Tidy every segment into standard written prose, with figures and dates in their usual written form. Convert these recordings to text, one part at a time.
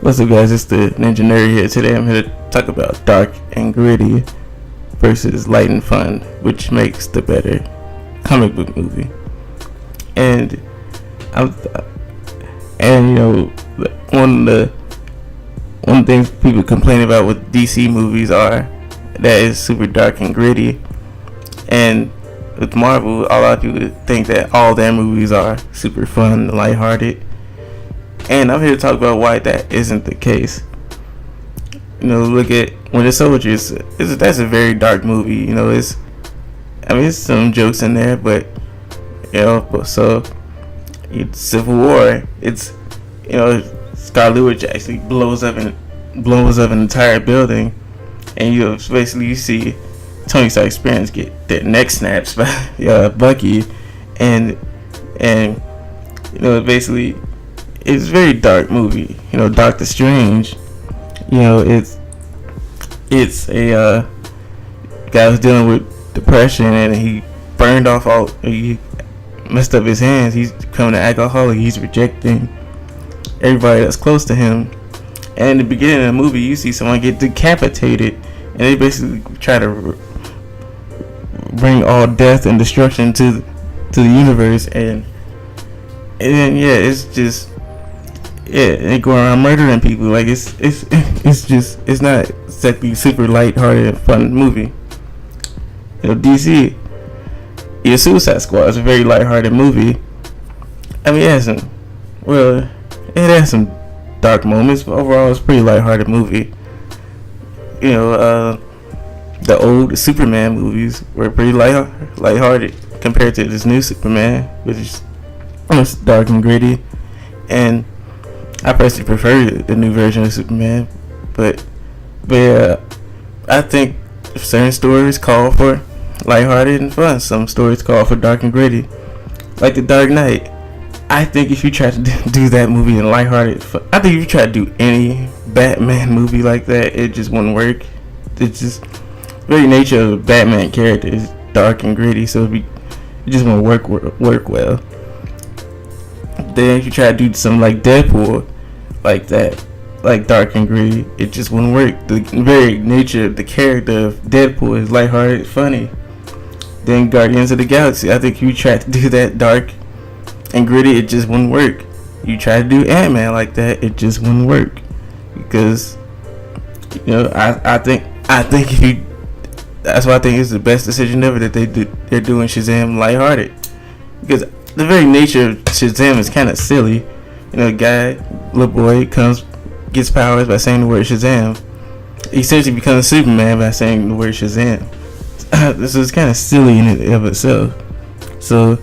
What's up, guys? It's the Ninja Nerd here. Today I'm here to talk about dark and gritty versus light and fun, which makes the better comic book movie. And one of the things people complain about with DC movies are that it's super dark and gritty, and with Marvel, a lot of people think that all their movies are super fun and lighthearted. And I'm here to talk about why that isn't the case. Look at Winter Soldier. That's a very dark movie. It's some jokes in there, but it's Civil War. It's Scarlet Witch actually blows up an entire building, and you see Tony Stark's parents get their neck snapped by Bucky, and basically. It's a very dark movie. Doctor Strange, it's a guy who's dealing with depression, and he messed up his hands. He's becoming an alcoholic. He's rejecting everybody that's close to him. And in the beginning of the movie, you see someone get decapitated, and they basically try to bring all death and destruction to the universe. And then it's just. Yeah, they go around murdering people. Like it's not exactly super light-hearted and fun movie. DC, Suicide Squad is a very light-hearted movie. It has some dark moments, but overall it's a pretty light-hearted movie. The old Superman movies were pretty light-hearted compared to this new Superman, which is almost dark and gritty. And I personally prefer the new version of Superman, but I think certain stories call for lighthearted and fun. Some stories call for dark and gritty, like The Dark Knight. I think if you try to do that movie in lighthearted fun, I think if you try to do any Batman movie like that, it just wouldn't work. It's just the very nature of the Batman character is dark and gritty, so it just won't work well. Then if you try to do something like Deadpool, like that, like dark and gritty, it just wouldn't work. The very nature of the character of Deadpool is lighthearted, funny. Then Guardians of the Galaxy, I think if you try to do that dark and gritty, it just wouldn't work. You try to do Ant-Man like that, it just wouldn't work. Because I think if you, that's why I think it's the best decision ever that they're doing Shazam lighthearted. Because the very nature of Shazam is kind of silly. Little boy gets powers by saying the word Shazam. He essentially becomes Superman by saying the word Shazam. This is kind of silly in and of itself. So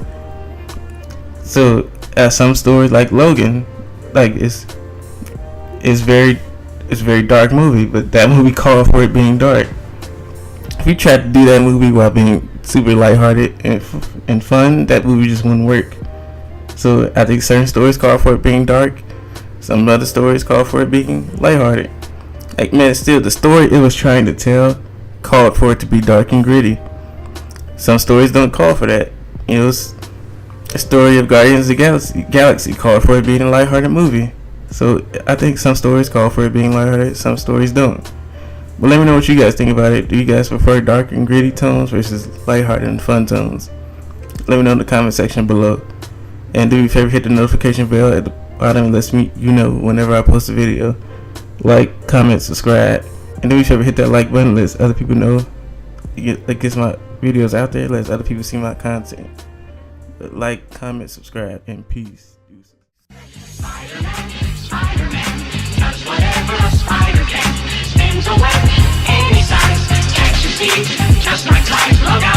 some stories like Logan, like it's very dark movie, but that movie called for it being dark. If you try to do that movie while being super lighthearted and fun, that movie just wouldn't work. So I think certain stories call for it being dark. Some other stories call for it being lighthearted. Still the story it was trying to tell called for it to be dark and gritty. Some stories don't call for that. The story of Guardians of the Galaxy called for it being a lighthearted movie. So I think some stories call for it being lighthearted, some stories don't. But let me know what you guys think about it. Do you guys prefer dark and gritty tones versus lighthearted and fun tones? Let me know in the comment section below. And do me a favor, hit the notification bell at the bottom and let me whenever I post a video. Like, comment, subscribe, and do me a favor, hit that like button. Let other people know. That gets my videos out there. Lets other people see my content. Like, comment, subscribe, and peace. Spider-Man does whatever a spider can. Spins a web any size, catches thieves just like flies. Look out!